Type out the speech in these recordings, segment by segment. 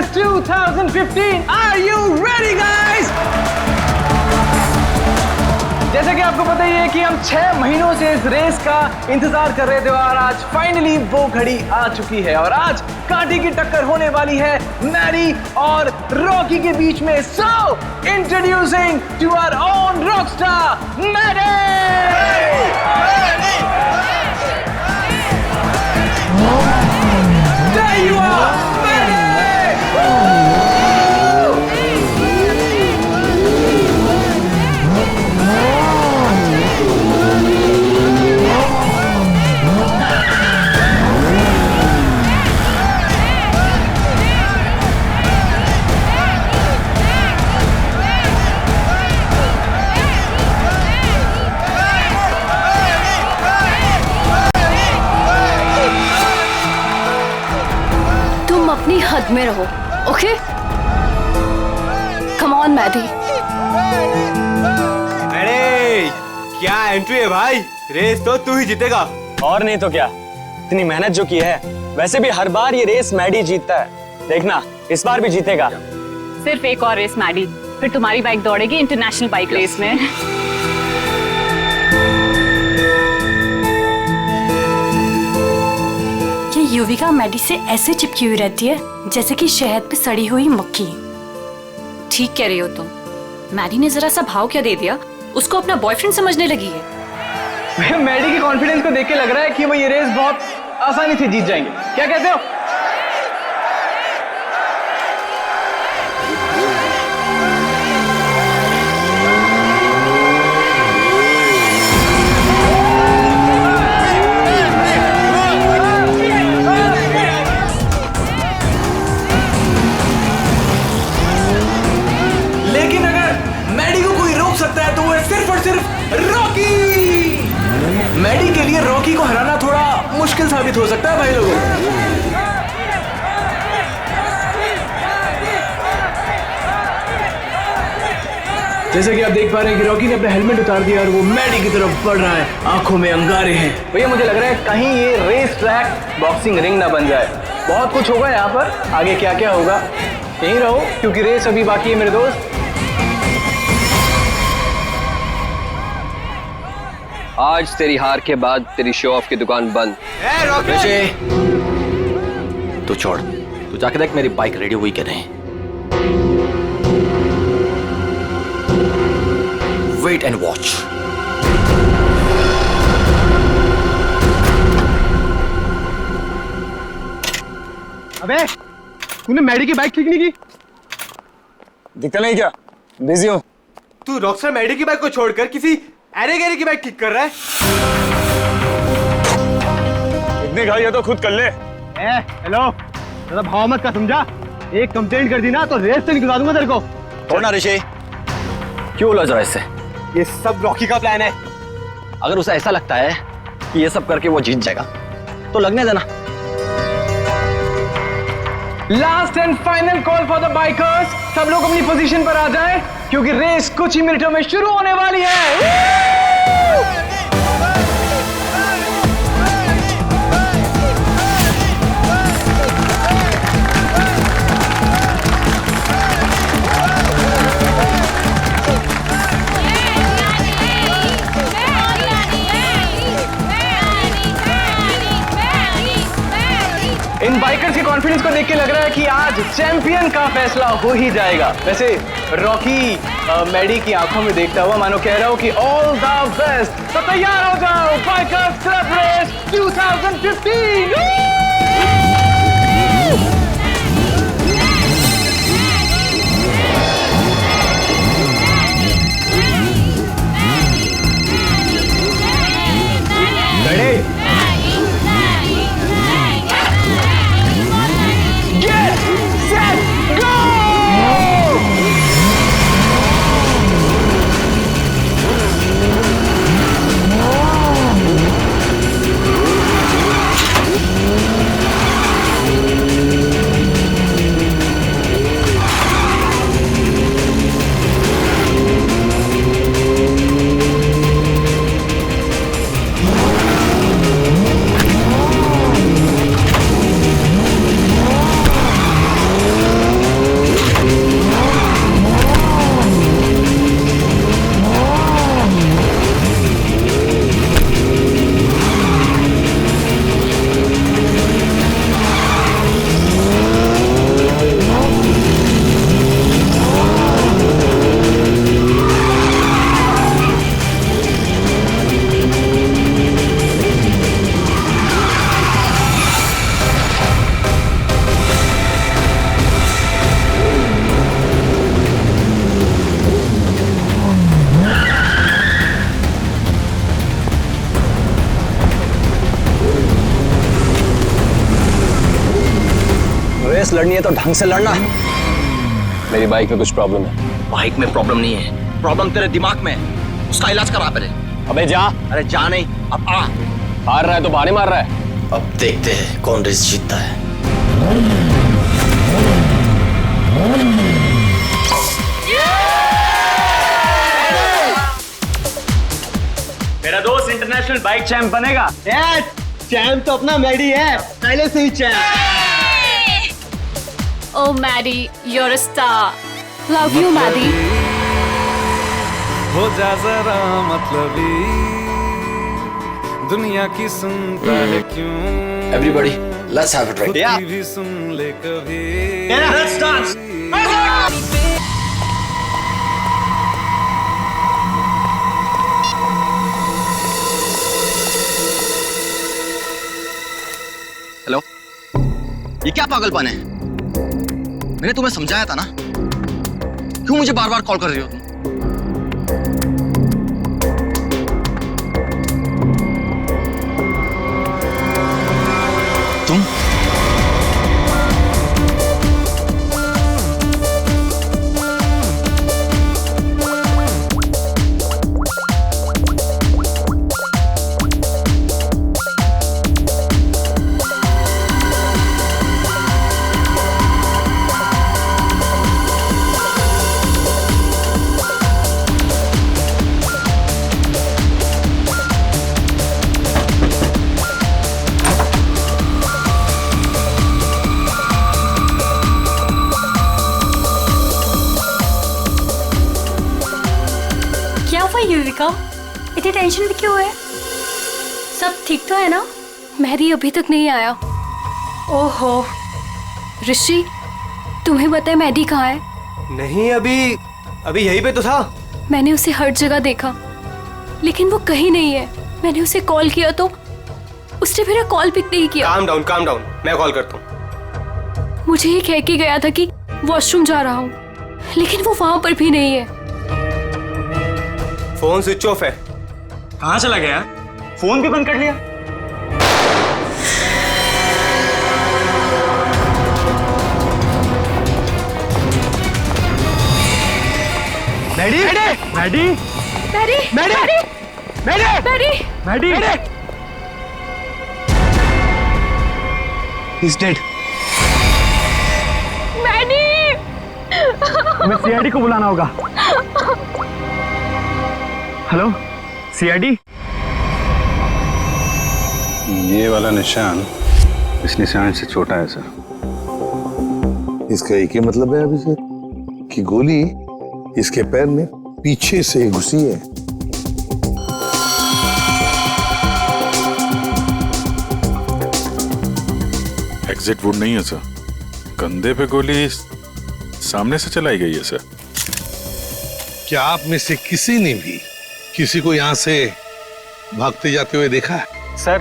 Race 2015. Are you ready, guys? जैसे कि आपको पता ही है कि हम 6 महीनों से इस रेस का इंतजार कर रहे थे और आज फाइनली वो घड़ी आ चुकी है और आज कांटे की टक्कर होने वाली है मैडी और रॉकी के बीच में। So introducing to our own rockstar Maddy. There you are, Maddy. अपनी हद में रहो, ओके? Come on Maddie. अरे क्या एंट्री है भाई, रेस तो तू ही जीतेगा। और नहीं तो क्या, इतनी मेहनत जो की है। वैसे भी हर बार ये रेस मैडी जीतता है, देखना इस बार भी जीतेगा। सिर्फ एक और रेस मैडी, फिर तुम्हारी बाइक दौड़ेगी इंटरनेशनल बाइक रेस में। युविका मैडी से ऐसे चिपकी हुई रहती है जैसे कि शहद पे सड़ी हुई मक्खी। ठीक कह रही हो तुम। मैडी ने जरा सा भाव क्या दे दिया, उसको अपना बॉयफ्रेंड समझने लगी है। मैडी के कॉन्फिडेंस को देख के लग रहा है कि वो ये रेस बहुत आसानी से जीत जाएंगे। क्या कहते हो? मैडी के लिए रॉकी को हराना थोड़ा मुश्किल साबित हो सकता है भाई लोगों। जैसे कि आप देख पा रहे हैं कि रॉकी ने अपना हेलमेट उतार दिया और वो मैडी की तरफ बढ़ रहा है, आंखों में अंगारे हैं। भैया मुझे लग रहा है कहीं ये रेस ट्रैक बॉक्सिंग रिंग ना बन जाए। बहुत कुछ होगा यहाँ पर, आगे क्या क्या होगा यहीं रहो क्योंकि रेस अभी बाकी है मेरे दोस्त। आज तेरी हार के बाद तेरी शो ऑफ की दुकान बंद। तू छोड़, तू जाके देख मेरी बाइक रेडी हुई कि नहीं। Wait and watch. अबे तूने मैडी की बाइक ठीक नहीं की? दिक्कत नहीं क्या, बिजी हूँ। तू रॉकस्टार मैडी की बाइक को छोड़कर किसी अरे गहरे की बाइक ठीक कर रहा है। इतनी घाई है तो खुद कर ले। हेलो, ज़्यादा भाव मत का, समझा? एक कंप्लेंट कर दी ना तो रेस से निकलवा दूंगा तेरे को। छोड़ ना ऋषि, क्यों उलझ रहा है इससे? ये सब रॉकी का प्लान है। अगर उसे ऐसा लगता है कि ये सब करके वो जीत जाएगा तो लगने देना। Last and final call for the bikers. सब लोग अपनी पोजीशन पर आ जाएं क्योंकि रेस कुछ ही मिनटों में शुरू होने वाली है। इन बाइकर्स के कॉन्फिडेंस को देख के लग रहा है कि आज चैंपियन का फैसला हो ही जाएगा। वैसे रॉकी मैडी की आंखों में देखता हुआ मानो कह रहा हूं कि ऑल द बेस्ट। तो तैयार हो जाओ, बाइकर्स क्लब रेस 2015। रेस लड़नी है तो ढंग से लड़ना। मेरी बाइक में कुछ प्रॉब्लम है। बाइक में प्रॉब्लम नहीं है, प्रॉब्लम तेरे दिमाग में है। उसका इलाज करा पहले। अबे जा। अरे जा नहीं, अब आ। हार रहा है तो बाने मार रहा है। अब देखते हैं कौन रेस जीतता है। मेरा दोस्त इंटरनेशनल बाइक चैंप बनेगा। चैंप तो अपना मैडी है, पहले से ही champ. Oh Maddie, you're a star. Love you, Maddie. हो जा जरा मतलबी, दुनिया की सुनता है क्यों? Everybody, let's have a drink. खुद की भी सुन ले कभी। Let's dance. हेलो, ये क्या पागलपन है? मैंने तुम्हें समझाया था ना, क्यों मुझे बार बार कॉल कर रही हो तुम? क्या हुआ युविका, इतनी टेंशन भी क्यों है? सब ठीक तो है ना? मैरी अभी तक नहीं आया। ओहो ऋषि, तुम्हें पता है मैडी कहाँ है? नहीं, अभी यहीं पे तो था। मैंने उसे हर जगह देखा लेकिन वो कहीं नहीं है। मैंने उसे कॉल किया तो उसने मेरा कॉल पिक नहीं किया। काम डाउन, मैं कॉल करता हूँ। मुझे ये कह के गया था कि वॉशरूम जा रहा हूँ, लेकिन वो वहां पर भी नहीं है। फोन स्विच ऑफ है। कहाँ चला गया? फोन भी बंद कर लिया। Maddy, Maddy, Mary, Maddy, Maddy, Mary, Maddy, He's dead. Mary. हमें सीआईडी को बुलाना होगा। Hello, CID. ये वाला निशान इस निशान से छोटा है सर। इसका एक ही मतलब है अभिषेक कि गोली इसके पैर में पीछे से घुसी है। एग्जिट वुड नहीं है सर, कंधे पे गोली सामने से चलाई गई है सर। क्या आप में से किसी ने भी किसी को यहाँ से भागते जाते हुए देखा है? सर,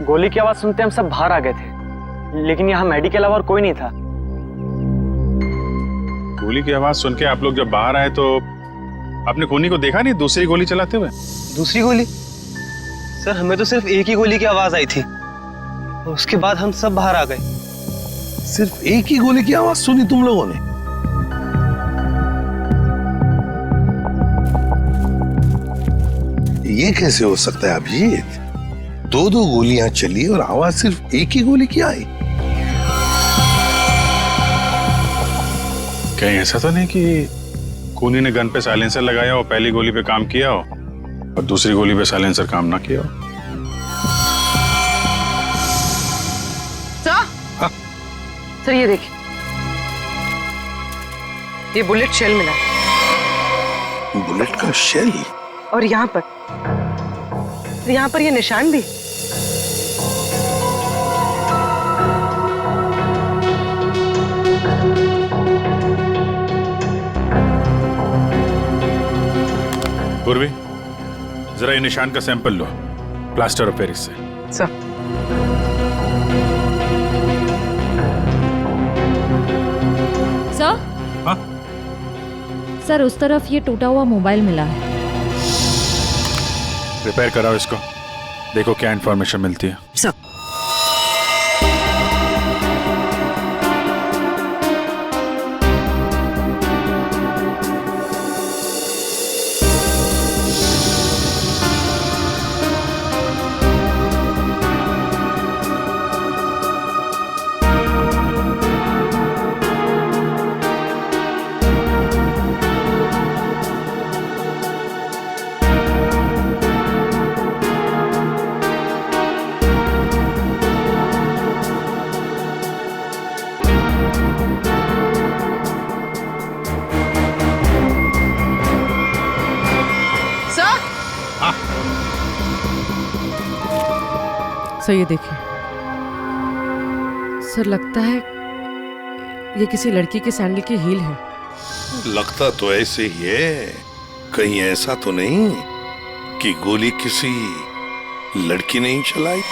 गोली की आवाज सुनते हम सब बाहर आ गए थे, लेकिन यहाँ मैडी के अलावा और कोई नहीं था। गोली की आवाज सुन के आप लोग जब बाहर आए तो आपने खूनी को देखा नहीं दूसरी गोली चलाते हुए? दूसरी गोली? सर, हमें तो सिर्फ एक ही गोली की आवाज आई थी, उसके बाद हम सब बाहर आ गए। सिर्फ एक ही गोली की आवाज सुनी तुम लोगों ने? ये कैसे हो सकता है अभिजीत? दो गोलियां चली और आवाज सिर्फ एक ही गोली की आई। कहीं ऐसा तो नहीं कि खूनी ने गन पे साइलेंसर लगाया और पहली गोली पे काम किया हो और दूसरी गोली पे साइलेंसर काम ना किया हो? सर ये देखिए, ये बुलेट शेल मिला। बुलेट का शेल? और यहाँ पर ये निशान भी। पूर्वी, जरा ये निशान का sample low plaster of Paris से। सर। सर? हाँ? सर, उस तरफ ये टूटा हुआ मोबाइल मिला है। रिपेयर कराओ इसको, देखो क्या इंफॉर्मेशन मिलती है। सर। सर ये देखिए, सर लगता है ये किसी लड़की के सैंडल की हील है। लगता तो ऐसे ही है, कहीं ऐसा तो नहीं कि गोली किसी लड़की ने ही चलाई?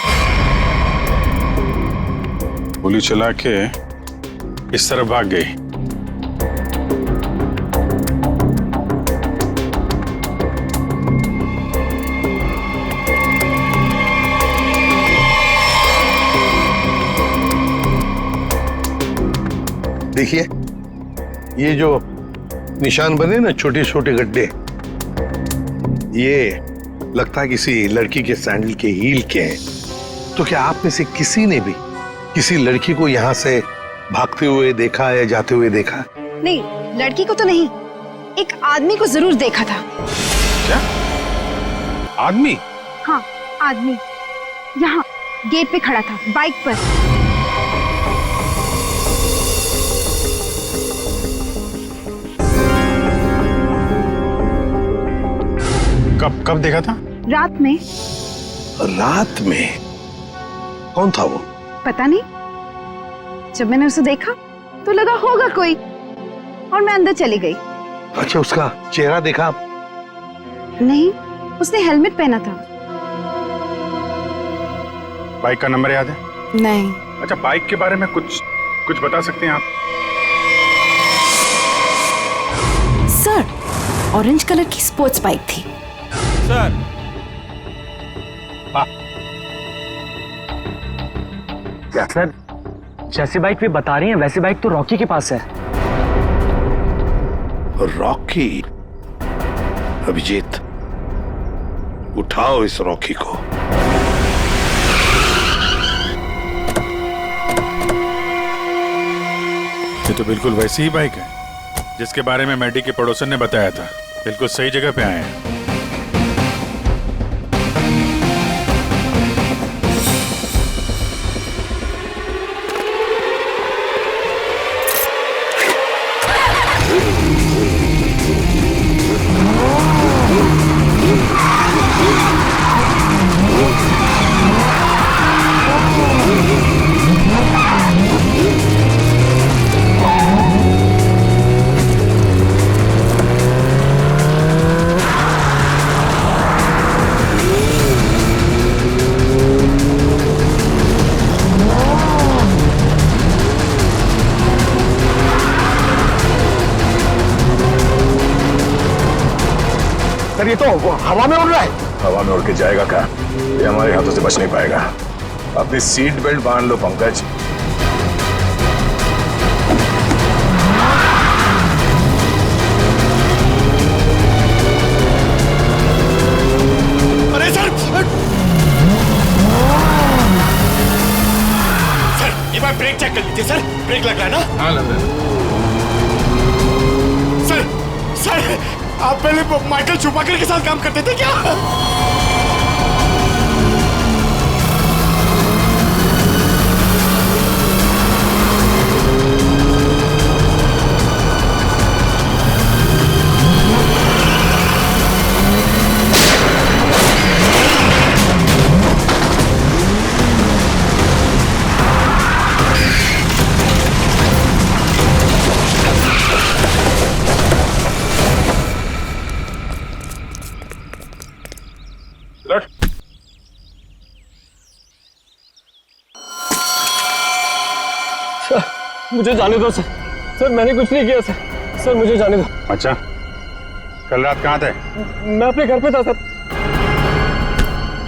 गोली चला के इस तरफ भाग गई। देखिए, ये जो निशान बने ना, छोटे छोटे गड्ढे, ये लगता है किसी लड़की के सैंडल के हील के हैं। तो क्या आप में से किसी ने भी किसी लड़की को यहाँ से भागते हुए देखा या जाते हुए देखा? नहीं, लड़की को तो नहीं, एक आदमी को जरूर देखा था। क्या आदमी? हाँ, आदमी यहाँ गेट पे खड़ा था, बाइक पर। कब देखा था? रात में। रात में? कौन था वो? पता नहीं, जब मैंने उसे देखा तो लगा होगा कोई, और मैं अंदर चली गई। अच्छा, उसका चेहरा देखा? नहीं, उसने हेलमेट पहना था। बाइक का नंबर याद है? नहीं। अच्छा, बाइक के बारे में कुछ बता सकते हैं आप? सर, ऑरेंज कलर की स्पोर्ट्स बाइक थी। सर, क्या सर, जैसी बाइक भी बता रही हैं वैसी बाइक तो रॉकी के पास है। रॉकी? अभिजीत, उठाओ इस रॉकी को। ये तो बिल्कुल वैसी ही बाइक है जिसके बारे में मैडी के पड़ोसन ने बताया था। बिल्कुल सही जगह पे आए हैं। सर, ये तो हवा में उड़ रहा है। हवा में उड़ के जाएगा क्या? ये हमारे हाथों से बच नहीं पाएगा। अपनी सीट बेल्ट बांध लो पंकज। अरे सर, सर एक बार ब्रेक चेक कर लीजिए। सर, ब्रेक लग रहा है ना? हाँ, लग रहा है। सर, आप पहले माइकल शूमाकर के साथ काम करते थे क्या? मुझे जाने दो सर। सर, मैंने कुछ नहीं किया सर। सर, मुझे जाने दो। अच्छा, कल रात कहाँ थे? मैं अपने घर पे था सर।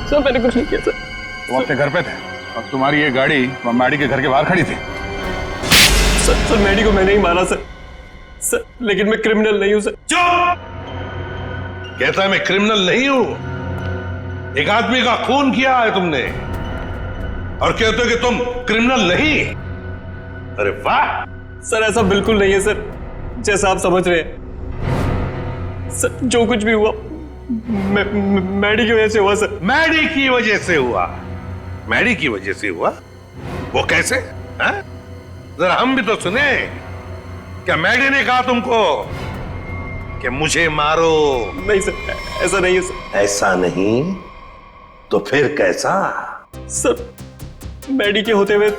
सर, मैंने कुछ नहीं किया सर। तुम अपने घर पे थे और तुम्हारी ये गाड़ी मैडी के घर के बाहर खड़ी थी। सर, मैडी को मैंने ही मारा सर। सर, लेकिन मैं क्रिमिनल नहीं हूँ सर। चुप! कहता है मैं क्रिमिनल नहीं हूं। एक आदमी का खून किया है तुमने और कहते हो कि तुम क्रिमिनल नहीं। अरे वाह! सर, ऐसा बिल्कुल नहीं है सर, जैसा आप समझ रहे हैं। सर, जो कुछ भी हुआ मैडी की वजह से हुआ सर। मैडी की वजह से हुआ? मैडी की वजह से हुआ? वो कैसे? जरा हम भी तो सुने। क्या मैडी ने कहा तुमको कि मुझे मारो? नहीं सर, ऐसा नहीं है सर। ऐसा नहीं तो फिर कैसा? सर, मैडी के होते हुए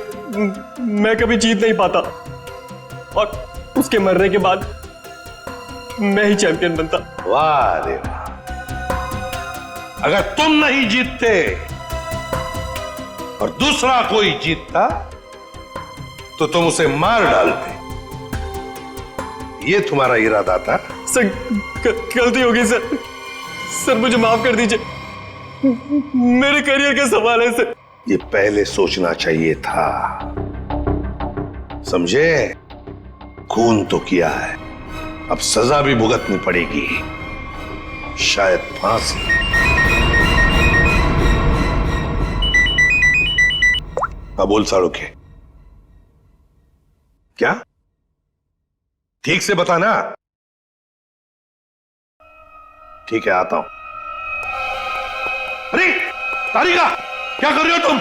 मैं कभी जीत नहीं पाता, और उसके मरने के बाद मैं ही चैंपियन बनता। वाह रे वाह। अगर तुम नहीं जीतते और दूसरा कोई जीतता तो तुम उसे मार डालते। ये तुम्हारा इरादा था? सर गलती हो गई सर। सर मुझे माफ कर दीजिए, मेरे करियर का सवाल है सर। ये पहले सोचना चाहिए था, समझे? खून तो किया है, अब सजा भी भुगतनी पड़ेगी, शायद फांसी। अब बोल साड़ुखे, क्या? ठीक से बताना। ठीक है, आता हूं। अरे तारिका, क्या कर रहे हो तुम?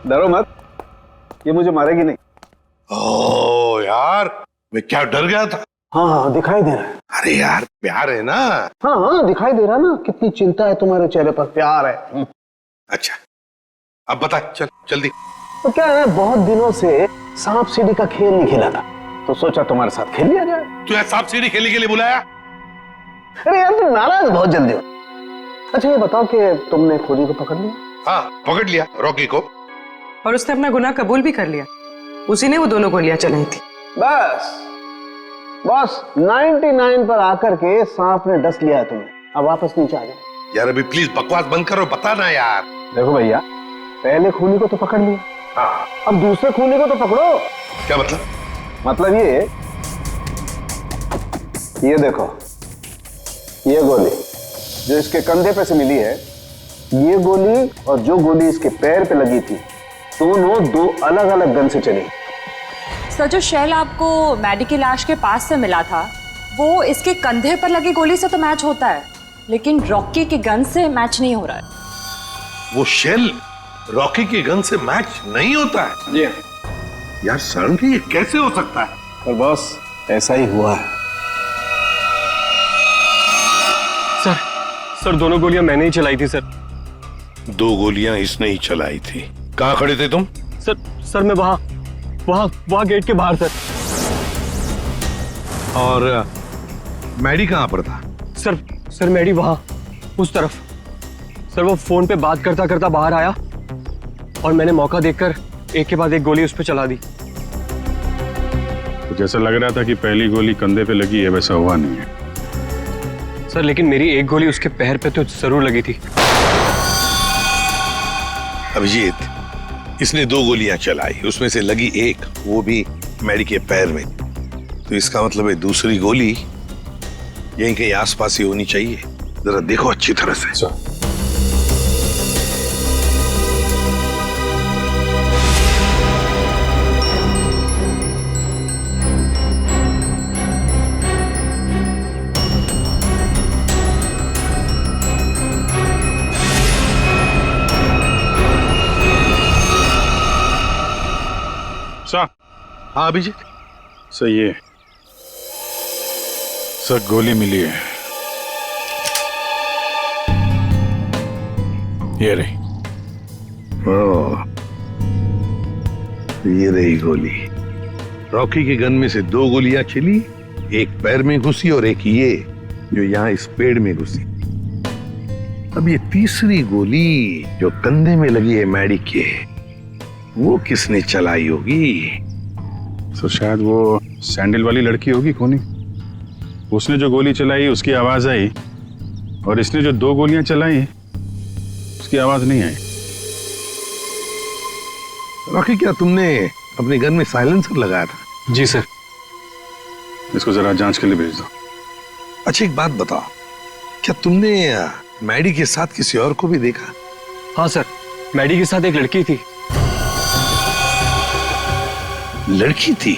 डरो मत, ये मुझे मारेगी नहीं। ओ यार, मैं क्या डर गया था। हाँ हाँ दिखाई दे रहा है। अरे यार, प्यार है ना। हाँ हाँ दिखाई दे रहा ना, कितनी चिंता है तुम्हारे चेहरे पर, प्यार है। अच्छा, अब बता, चल जल्दी। तो क्या है, बहुत दिनों से सांप सीढ़ी का खेल नहीं खेला था, तो सोचा तुम्हारे साथ खेल लिया जाए। तू यार सांप सीढ़ी खेलने के लिए बुलाया? अरे यार तुम नाराज बहुत जल्दी हो। अच्छा ये बताओ कि तुमने खोजी को पकड़ लिया? हाँ पकड़ लिया, रॉकी को। और उसने अपना गुनाह कबूल भी कर लिया, उसी ने वो दोनों गोलियां चलाई थी। बस 99 पर आकर के सांप ने डस लिया है तुम्हें, अब वापस नीचे आ जाओ। यार अभी प्लीज बकवास बंद करो, बता ना यार। देखो भैया, पहले खूनी को तो पकड़ लिया, हाँ अब दूसरे खूनी को तो पकड़ो। क्या मतलब? मतलब ये देखो, ये गोली जो इसके कंधे पे से मिली है, ये गोली और जो गोली इसके पैर पे लगी थी, दोनों दो अलग अलग गन से चली। सर जो शेल आपको मैडी की लाश के पास से मिला था, वो इसके कंधे पर लगी गोली से तो मैच होता है, लेकिन रॉकी की गन से मैच नहीं हो रहा है। वो शेल रॉकी की गन से मैच नहीं होता है? जी यार सर, ये कैसे हो सकता है? पर बॉस ऐसा ही हुआ है। सर दोनों गोलियां मैंने ही चलाई थी सर। 2 गोलियां इसने ही चलाई थी। कहां खड़े थे तुम? सर मैं वहां गेट के बाहर सर। और मैडी कहां पर था? सर मैडी वहां उस तरफ। सर वो फोन पे बात करता करता बाहर आया और मैंने मौका देखकर एक के बाद एक गोली उस पर चला दी। तो जैसा लग रहा था कि पहली गोली कंधे पे लगी है, वैसा हुआ नहीं है सर, लेकिन मेरी एक गोली उसके पैर पे तो जरूर लगी थी। अभिजीत, इसने 2 गोलियां चलाई, उसमें से लगी एक, वो भी मैडी के पैर में। तो इसका मतलब है दूसरी गोली यहीं कहीं आसपास ही होनी चाहिए। जरा देखो अच्छी तरह से। हाँ अभिजीत। सही है सर, गोली मिली है, ये रही। ओह, ये रही गोली। रॉकी के गन में से 2 गोलियां चली, एक पैर में घुसी और एक ये जो यहां इस पेड़ में घुसी। अब ये तीसरी गोली जो कंधे में लगी है मैडी के, वो किसने चलाई होगी? तो शायद वो सैंडल वाली लड़की होगी खूनी। उसने जो गोली चलाई उसकी आवाज आई, और इसने जो 2 गोलियां चलाई उसकी आवाज नहीं आई। रॉकी, क्या तुमने अपने गन में साइलेंसर लगाया था? जी सर। इसको जरा जांच के लिए भेज दो। अच्छा एक बात बताओ, क्या तुमने मैडी के साथ किसी और को भी देखा? हाँ सर, मैडी के साथ एक लड़की थी। लड़की थी?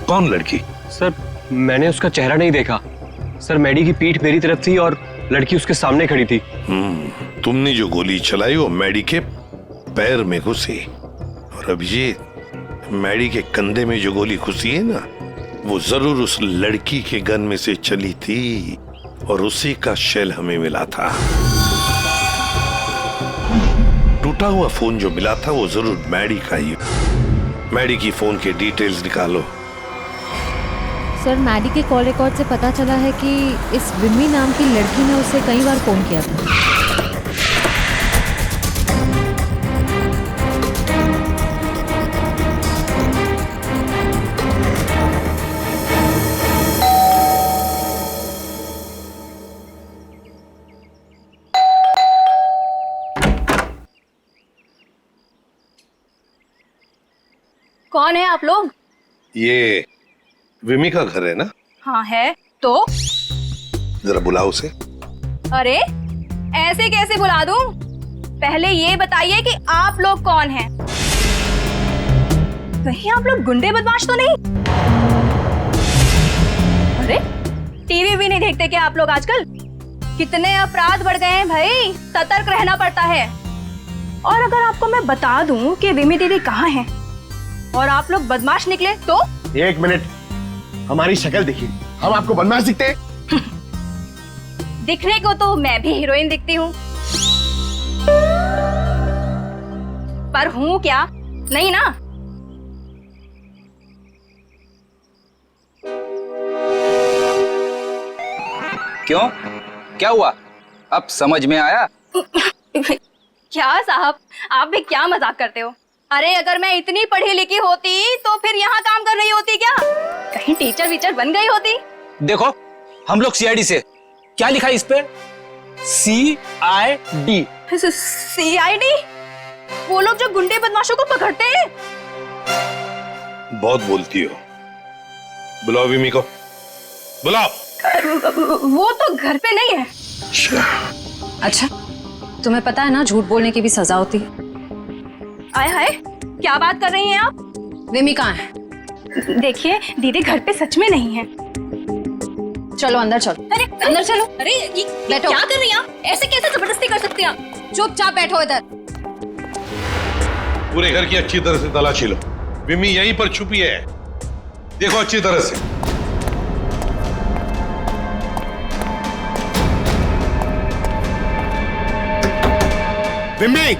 कौन लड़की? सर मैंने उसका चेहरा नहीं देखा सर, मैडी की पीठ मेरी तरफ थी और लड़की उसके सामने खड़ी थी। तुमने जो गोली चलाई वो मैडी के पैर में घुसी, और अभिजीत, मैडी के कंधे में जो गोली घुसी है ना, वो जरूर उस लड़की के गन में से चली थी, और उसी का शेल हमें मिला था। टूटा हुआ फोन जो मिला था वो जरूर मैडी का ही। मैडी की फोन के डिटेल्स निकालो। सर मैडी के कॉल रिकॉर्ड से पता चला है कि इस विमी नाम की लड़की ने उसे कई बार फोन किया था। कौन है आप लोग? ये विमी का घर है ना? हाँ है। तो जरा बुलाओ उसे। अरे ऐसे कैसे बुला दूं? पहले ये बताइए कि आप लोग कौन हैं? कहीं आप लोग गुंडे बदमाश तो नहीं? अरे टीवी भी नहीं देखते क्या आप लोग आजकल? कितने अपराध बढ़ गए हैं भाई, सतर्क रहना पड़ता है। और अगर आपको मैं बता दूं कि विमी दीदी कहाँ है और आप लोग बदमाश निकले तो? एक मिनट, हमारी शक्ल देखिए, हम आपको बदमाश दिखते हैं? दिखने को तो मैं भी हीरोइन दिखती हूँ, पर हूँ क्या? नहीं ना। क्यों, क्या हुआ? अब समझ में आया? क्या साहब, आप भी क्या मजाक करते हो? अरे अगर मैं इतनी पढ़ी लिखी होती तो फिर यहाँ काम कर रही होती क्या? कहीं टीचर वीचर बन गई होती। देखो हम लोग सीआईडी से, क्या लिखा है इस पे? CID। CID? वो लोग जो गुंडे बदमाशों को पकड़ते हैं। बहुत बोलती हो। बुलाओ विमी को, बुलाओ। वो तो घर पे नहीं है। अच्छा, तुम्हें पता है ना झूठ बोलने की भी सजा होती है। आय हाय, क्या बात कर रही हैं आप? विमी कहाँ है? देखिए दीदी घर पे सच में नहीं है। चलो अंदर चलो। अरे अंदर चलो। अरे ये बैठो। क्या कर रही हैं आप? ऐसे कैसे जबरदस्ती कर सकती हैं आप? चुपचाप बैठो इधर। पूरे घर की अच्छी तरह से तलाशी लो। विमी यहीं पर छुपी है, देखो अच्छी तरह से। विमी,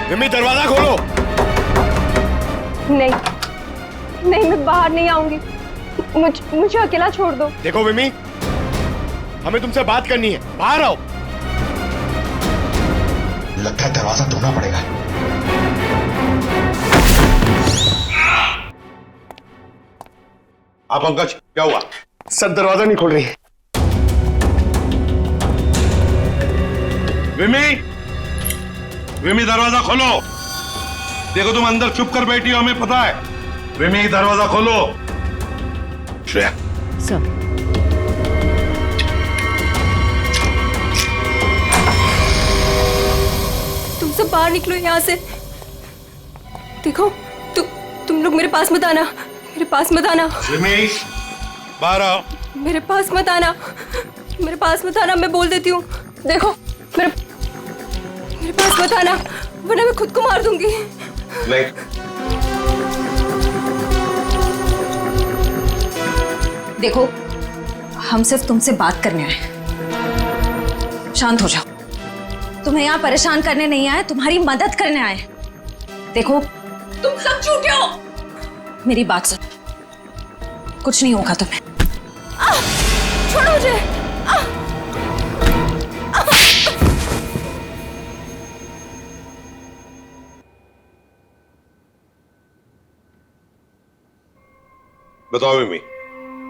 विमी दरवाजा खोलो। नहीं नहीं, मैं बाहर नहीं आऊंगी। मुझे अकेला छोड़ दो। देखो विमी, हमें तुमसे बात करनी है, बाहर आओ। लगता है दरवाजा तोड़ना पड़ेगा। आप पंकज, क्या हुआ? सर दरवाजा नहीं खोल रही। विमी, विमी दरवाजा खोलो। देखो तुम अंदर चुप कर बैठी हो, हमें पता है। विमी दरवाजा खोलो। श्रेया। सर। तुम सब बाहर निकलो यहाँ से। देखो तुम लोग मेरे पास मत आना, मेरे पास मत आना। विमी बाहर आओ। मेरे पास मत आना, मेरे पास मत आना, मैं बोल देती हूँ। देखो मेरे पास मत आना, वरना मैं खुद को मार दूंगी। नहीं। देखो हम सिर्फ तुमसे बात करने आए, शांत हो जाओ। तुम्हें यहाँ परेशान करने नहीं आए, तुम्हारी मदद करने आए। देखो तुम सब झूठे हो। मेरी बात सुनो, कुछ नहीं होगा तुम्हें। छोड़ो मुझे। बताओ विमी,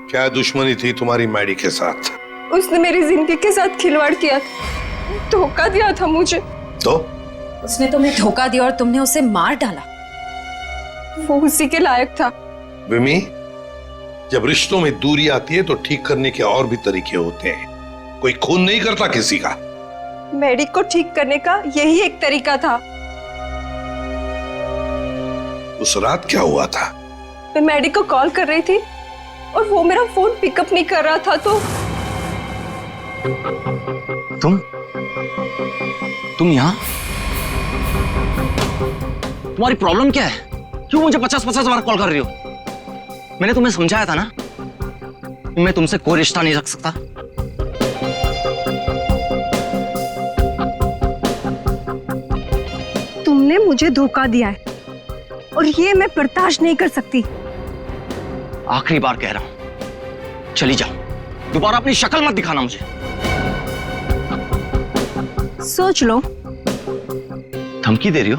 क्या दुश्मनी थी तुम्हारी मैडी के साथ? उसने मेरी जिंदगी के साथ खिलवाड़ किया था, धोखा दिया था मुझे। तो उसने तुम्हें धोखा दिया और तुमने उसे मार डाला। वो उसी के लायक था। विमी, जब रिश्तों में दूरी आती है तो ठीक करने के और भी तरीके होते हैं। कोई खून नहीं करता किसी का। मैडी को ठीक करने का यही एक तरीका था। उस रात क्या हुआ था? मैं मैडी को कॉल कर रही थी और वो मेरा फोन पिकअप नहीं कर रहा था। तो तुम यहाँ? तुम्हारी प्रॉब्लम क्या है? क्यों मुझे 50-50 बार कॉल कर रही हो? मैंने तुम्हें समझाया था ना, मैं तुमसे कोई रिश्ता नहीं रख सकता। ने मुझे धोखा दिया है और ये मैं बर्दाश्त नहीं कर सकती। आखिरी बार कह रहा हूं, चली जाओ, दोबारा अपनी शक्ल मत दिखाना मुझे। सोच लो। धमकी दे रही हो?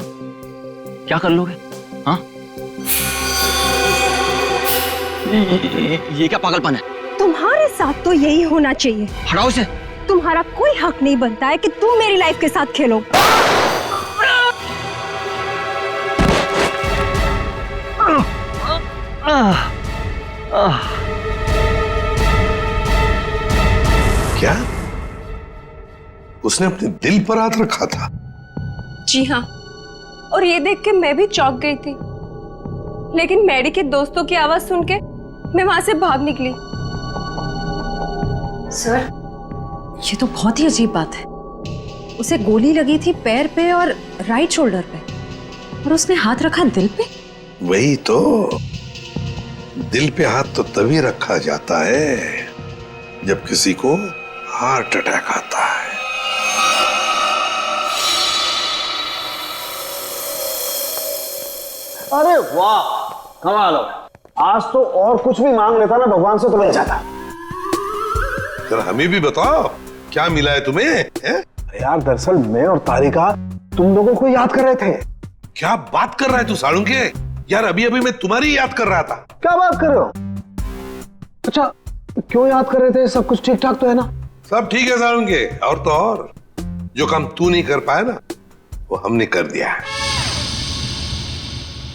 क्या कर लोगे? हाँ? ये क्या पागलपन है? तुम्हारे साथ तो यही होना चाहिए। हटाओ इसे। तुम्हारा कोई हक नहीं बनता है कि तुम मेरी लाइफ के साथ खेलो। क्या उसने अपने दिल पर हाथ रखा था? जी हाँ, और ये देख के मैं भी चौंक गई थी, लेकिन मैडी के दोस्तों की आवाज सुन के मैं वहां से भाग निकली। सर, ये तो बहुत ही अजीब बात है। उसे गोली लगी थी पैर पे और राइट शोल्डर पे, और उसने हाथ रखा दिल पे। वही तो, दिल पे हाथ तो तभी रखा जाता है जब किसी को हार्ट अटैक आता है। अरे वाह, कमाल हो। आज तो और कुछ भी मांग लेता ना भगवान से तो मिल जाता। जरा हमें भी बताओ क्या मिला है तुम्हें? यार दरअसल मैं और तारिका तुम लोगों को याद कर रहे थे। क्या बात कर रहा है तू सालुंके? यार अभी अभी मैं तुम्हारी याद कर रहा था। क्या बात कर रहे हो? अच्छा, क्यों याद कर रहे थे? सब कुछ ठीक ठाक तो है ना? सब ठीक है सालुंके, और तो और जो काम तू नहीं कर पाया ना, वो हमने कर दिया है।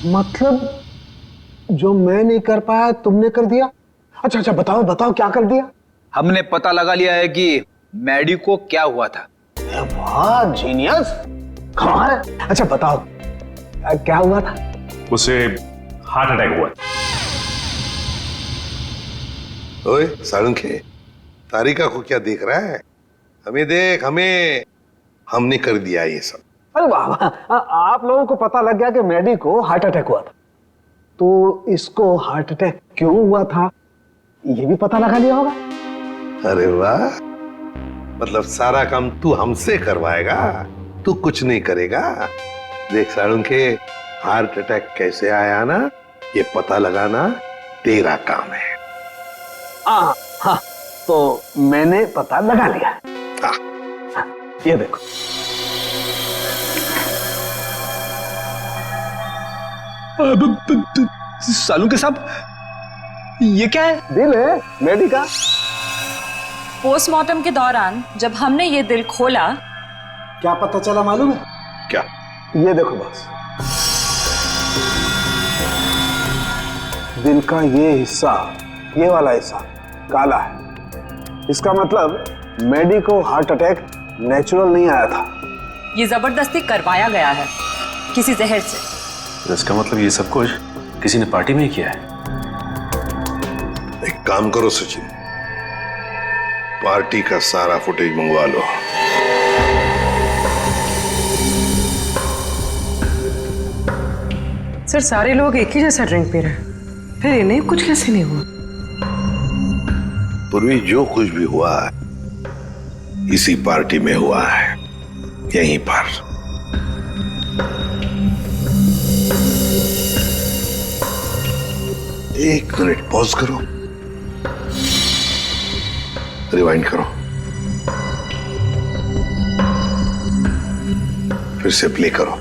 मतलब जो मैं नहीं कर पाया तुमने कर दिया? अच्छा अच्छा, बताओ बताओ क्या कर दिया? हमने पता लगा लिया है कि मैडी को क्या हुआ था। वाह जीनियस, कमाल है। अच्छा बताओ क्या हुआ था? उसे हार्ट अटैक हुआ। ओए सालुंके, तारिका को क्या देख रहा है? हमें देख, हमें। हमने कर दिया ये सब। अरे वाह वाह, आप लोगों को पता लग गया कि मैडी को हार्ट अटैक हुआ था, तो इसको हार्ट अटैक क्यों हुआ था ये भी पता लगा लिया होगा। अरे वाह, मतलब सारा काम तू हमसे करवाएगा, तू कुछ नहीं करेगा। देख सालुंके, हार्ट अटैक कैसे आया ना, ये पता लगाना तेरा काम है। हाँ हाँ, तो मैंने पता लगा लिया। हाँ, ये देखो। सालुंके साहब, ये क्या है? दिल है मैडी का। पोस्टमार्टम के दौरान जब हमने ये दिल खोला, क्या पता चला मालूम है? क्या? ये देखो बस, दिल का ये हिस्सा, ये वाला हिस्सा काला है। इसका मतलब मैडी को हार्ट अटैक नेचुरल नहीं आया था, ये जबरदस्ती करवाया गया है किसी जहर से। इसका मतलब ये सब कुछ किसी ने पार्टी में ही किया है। एक काम करो सचिन, पार्टी का सारा फुटेज मंगवा लो। सर, सारे लोग एक ही जैसा ड्रिंक पी रहे हैं, फिर इन्हें कुछ कैसे नहीं हुआ? पूर्वी, जो कुछ भी हुआ है इसी पार्टी में हुआ है, यहीं पर। एक मिनट पॉज करो, रिवाइंड करो, फिर से प्ले करो।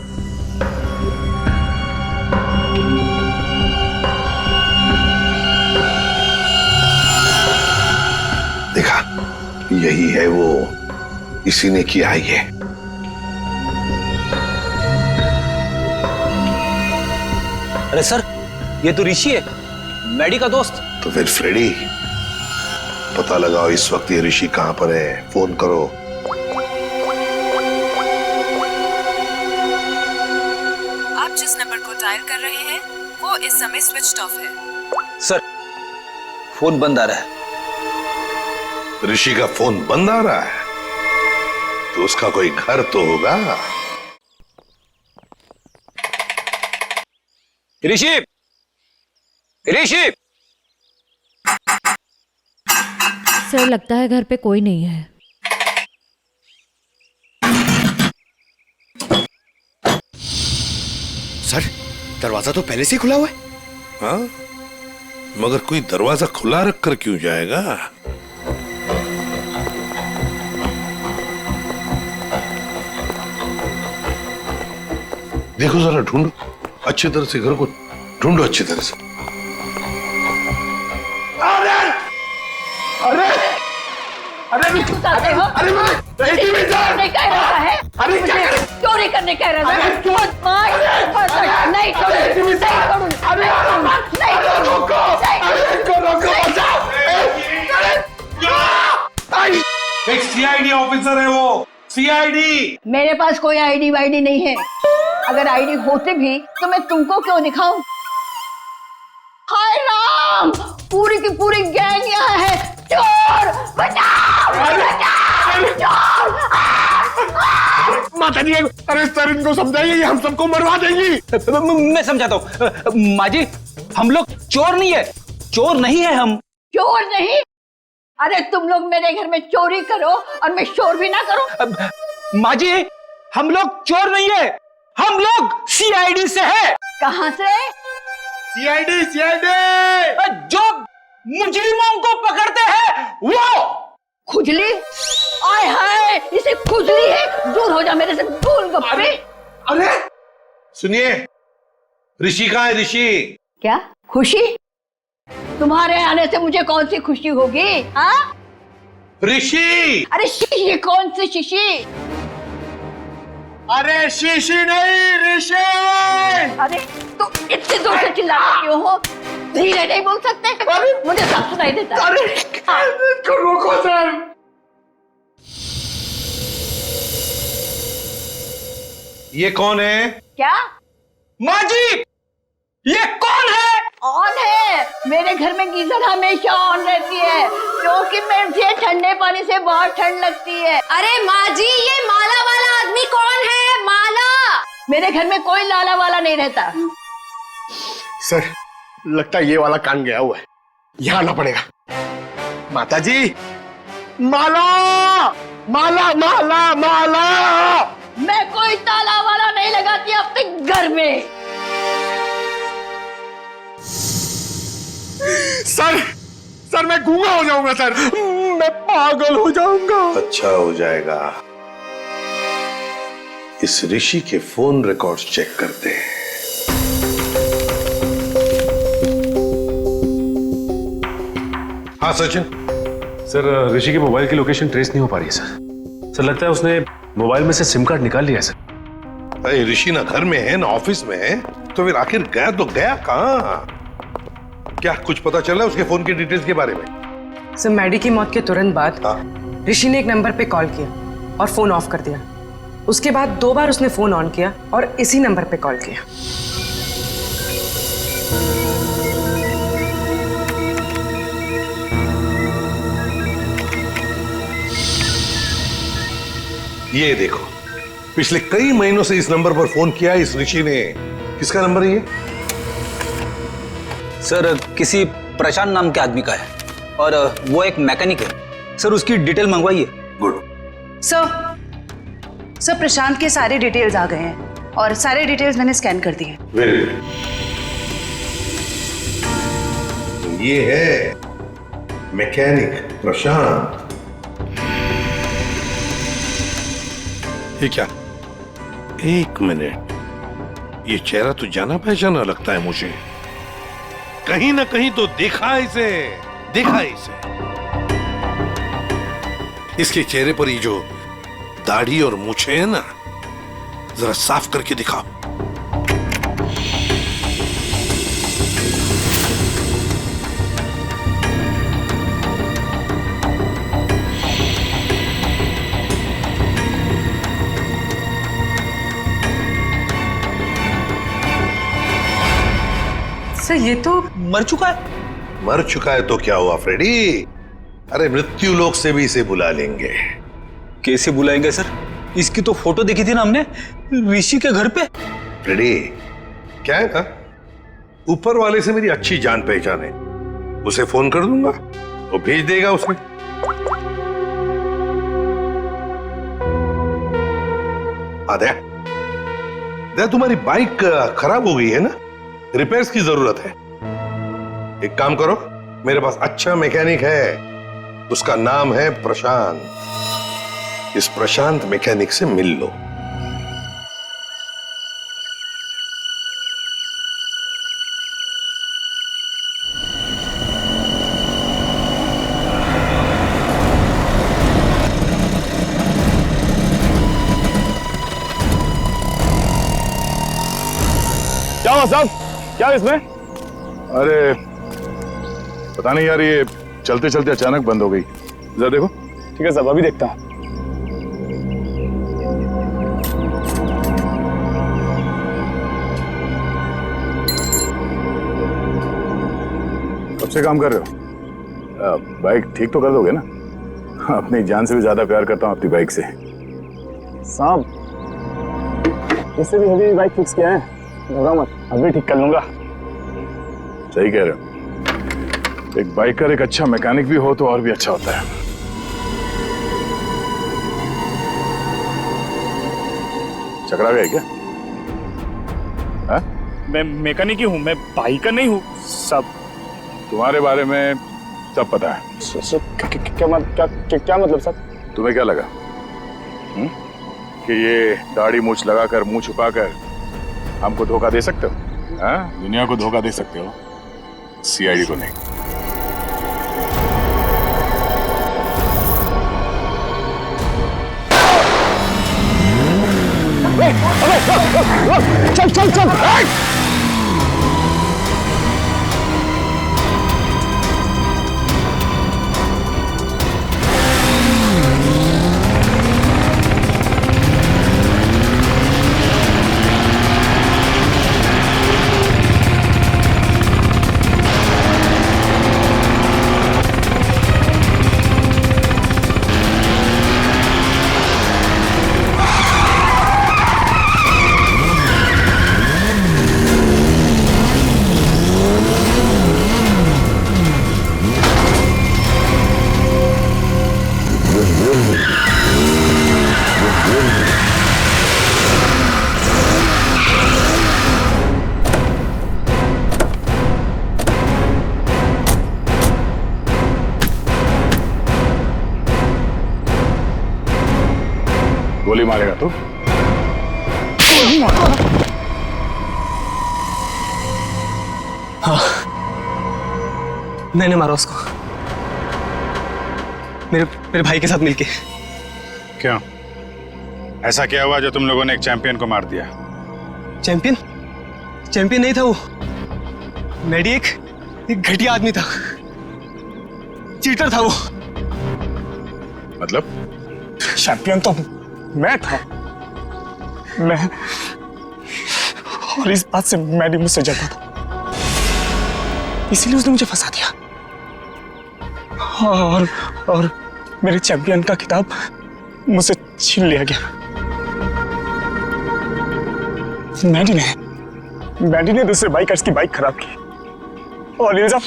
देखा, यही है वो, इसी ने किया है ये। अरे सर, ये तो ऋषि है, मैडी का दोस्त। तो फिर फ्रेडी, पता लगाओ इस वक्त ये ऋषि कहां पर है, फोन करो। आप जिस नंबर को डायल कर रहे हैं वो इस समय स्विच ऑफ है। सर, फोन बंद आ रहा है। ऋषि का फोन बंद आ रहा है, तो उसका कोई घर तो होगा। ऋषि, ऋषि! सर, लगता है घर पे कोई नहीं है। सर, दरवाजा तो पहले से ही खुला हुआ है। हाँ, मगर कोई दरवाजा खुला रखकर क्यों जाएगा? देखो जरा, ढूंढो अच्छी तरह से, घर को ढूंढो अच्छी तरह से। अरे चोरी करने कह रहा है। एक सीआईडी ऑफिसर है वो, सीआईडी। मेरे पास कोई आईडी वाईडी नहीं है। अगर आईडी होते भी तो मैं तुमको क्यों दिखाऊं? हाय राम, पूरी की पूरी गैंग यहाँ है। चोर बचाओ, बचाओ, चोर। माता जी, अरे सर इनको समझाइए, ये हम सबको मरवा देंगी। मैं समझाता हूँ माँ जी, हम लोग चोर नहीं है, चोर नहीं है हम। चोर नहीं? अरे तुम लोग मेरे घर में चोरी करो और मैं शोर भी ना करूं। माँ जी, हम लोग चोर नहीं है, हम लोग सीआईडी से है। कहाँ से? सीआईडी, सीआईडी जो मुजरिमों को पकड़ते हैं वो। खुजली? आय हाय, इसे खुजली है। दूर हो जा मेरे से, गोलगप्पे। अरे सुनिए, ऋषि कहाँ है? ऋषि क्या खुशी? तुम्हारे आने से मुझे कौन सी खुशी होगी? हाँ ऋषि। अरे शीशी? कौन सी शीशी? अरे शीशी नहीं, ऋषि। अरे तुम इतने जोर से चिल्ला रहे हो, धीरे नहीं बोल सकते? मुझे सब सुनाई देता है। अरे रोको सर। ये कौन है? क्या? माँ जी, ये कौन है? ऑन है। मेरे घर में गीजर हमेशा ऑन रहती है, क्योंकि मुझे ठंडे पानी से बहुत ठंड लगती है। अरे माँ जी, ये माला वाला आदमी कौन है? माला? मेरे घर में कोई लाला वाला नहीं रहता। सर, लगता है ये वाला कान गया हुआ है, यहाँ आना पड़ेगा। माता जी, माला, माला, माला, माला। मैं कोई ताला वाला नहीं लगाती अपने घर में। सर मैं गूंगा हो जाऊंगा सर, मैं पागल हो जाऊंगा। अच्छा हो जाएगा। इस ऋषि के फोन रिकॉर्ड्स चेक करते हैं। हाँ सचिन। सर, ऋषि के मोबाइल की लोकेशन ट्रेस नहीं हो पा रही है सर। लगता है उसने मोबाइल में से सिम कार्ड निकाल लिया है सर। अरे ऋषि ना घर में है ना ऑफिस में है, तो फिर आखिर गया तो गया कहाँ? क्या कुछ पता चला उसके फोन की डिटेल्स के बारे में? सर, मैडी की मौत के तुरंत बाद ऋषि ने एक नंबर पे कॉल किया और फोन ऑफ कर दिया। उसके बाद 2 बार उसने फोन ऑन किया और इसी नंबर पे कॉल किया। ये देखो, पिछले कई महीनों से इस नंबर पर फोन किया इस ऋषि ने। किसका नंबर है ये? सर, किसी प्रशांत नाम के आदमी का है और वो एक मैकेनिक है। सर, उसकी डिटेल मंगवाइए। गुड। सर प्रशांत के सारे डिटेल्स आ गए हैं और सारे डिटेल्स मैंने स्कैन कर दिए। Very good. ये है मैकेनिक प्रशांत। ये क्या? एक मिनट, ये चेहरा तो जाना पहचाना लगता है मुझे। कहीं ना कहीं तो देखा है इसे, देखा है इसे। इसके चेहरे पर ये जो दाढ़ी और मूछें है ना, जरा साफ करके दिखाओ। सर, ये तो मर चुका है। मर चुका है तो क्या हुआ फ्रेडी? अरे मृत्यु लोक से भी इसे बुला लेंगे। कैसे बुलाएंगे सर? इसकी तो फोटो देखी थी ना हमने ऋषि के घर पे। फ्रेडी, क्या है ना, ऊपर वाले से मेरी अच्छी जान पहचान है। उसे फोन कर दूंगा, वो भेज देगा उसमें। आद्या, तुम्हारी बाइक खराब हो गई है ना, रिपेयर्स की जरूरत है। एक काम करो, मेरे पास अच्छा मैकेनिक है, उसका नाम है प्रशांत। इस प्रशांत मैकेनिक से मिल लो। क्या हुआ साहब, क्या इसमें? अरे पता नहीं यार, ये चलते चलते अचानक बंद हो गई। जरा देखो। ठीक है साहब, अभी देखता हूं। कब से काम कर रहे हो? बाइक ठीक तो कर दोगे ना? अपनी जान से भी ज्यादा प्यार करता हूं अपनी बाइक से। साहब, इससे भी हेवी बाइक फिक्स किया है, घबरा मत, अभी ठीक कर लूंगा। सही कह रहे हो। एक बाइकर एक अच्छा मैकेनिक भी हो तो और भी अच्छा होता है। चकरा गए क्या? मैं मैकेनिक ही हूँ, मैं बाइकर नहीं हूँ सब। तुम्हारे बारे में सब पता है। क्या मतलब सर? तुम्हें क्या लगा कि ये दाढ़ी मूछ लगाकर, मुंह छुपाकर हमको धोखा दे सकते हो? हाँ? दुनिया को धोखा दे सकते हो, सीआईडी को नहीं। चल चल चल। गोली मारेगा तू? हाँ, मैंने मारा उसको, मेरे भाई के साथ मिलके। क्यों? ऐसा क्या हुआ जो तुम लोगों ने एक चैंपियन को मार दिया? चैंपियन नहीं था वो, मैडी एक घटिया आदमी था, चीटर था वो। मतलब? चैंपियन तो मैं था, मैं, और इस बात से मैडी मुझसे जलता था, इसीलिए उसने मुझे फंसा दिया। और मेरे चैंपियन का खिताब मुझसे छीन लिया गया। मैडी ने दूसरे बाइकर्स की बाइक खराब की और इल्जाम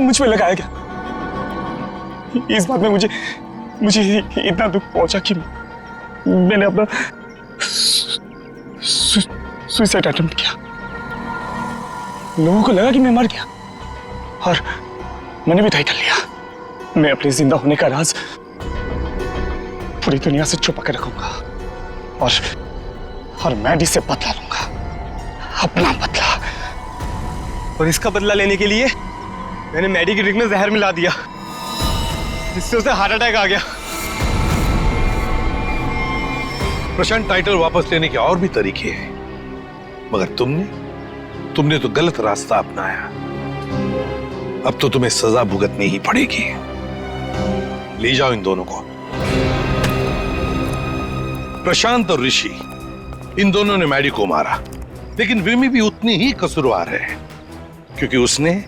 मुझ पे लगाया गया। इस बात में मुझे इतना दुख पहुंचा कि मैंने अपना सुसाइड अटेम्प्ट किया। लोगों को लगा कि मैं मर गया और मैंने भी तय कर लिया, मैं अपने जिंदा होने का राज पूरी दुनिया से छुपा कर रखूंगा और मैं इससे बदला लूंगा, अपना बदला। और इसका बदला लेने के लिए मैंने मैडी की ड्रिंक में जहर मिला दिया, जिससे उसे हार्ट अटैक आ गया। प्रशांत, टाइटल वापस लेने के और भी तरीके हैं, मगर तुमने तो गलत रास्ता अपनाया। अब तो तुम्हें सजा भुगतनी ही पड़ेगी। ले जाओ इन दोनों को। प्रशांत और ऋषि, इन दोनों ने मैडी को मारा, लेकिन विमी भी उतनी ही कसूरवार है, क्योंकि उसने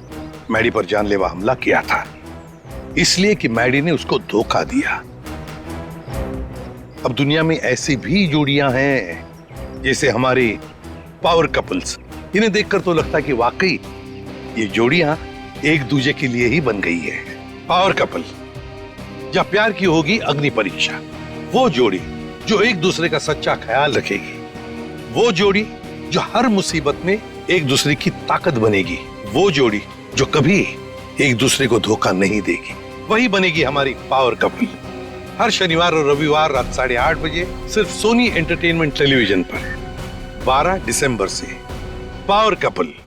मैडी पर जानलेवा हमला किया था, इसलिए कि मैडी ने उसको धोखा दिया। अब दुनिया में ऐसी भी जोड़ियां हैं, जैसे हमारी पावर कपल्स। इन्हें देखकर तो लगता है कि वाकई ये जोड़ियां एक दूसरे के लिए ही बन गई है। पावर कपल, या प्यार की होगी अग्नि परीक्षा, वो जोड़ी जो एक दूसरे का सच्चा ख्याल रखेगी वो जोड़ी जो हर मुसीबत में एक दूसरे की ताकत बनेगी, वो जोड़ी जो कभी एक दूसरे को धोखा नहीं देगी, वही बनेगी हमारी पावर कपल। हर शनिवार और रविवार रात 8:30 बजे सिर्फ सोनी एंटरटेनमेंट टेलीविजन पर 12 दिसंबर से पावर कपल।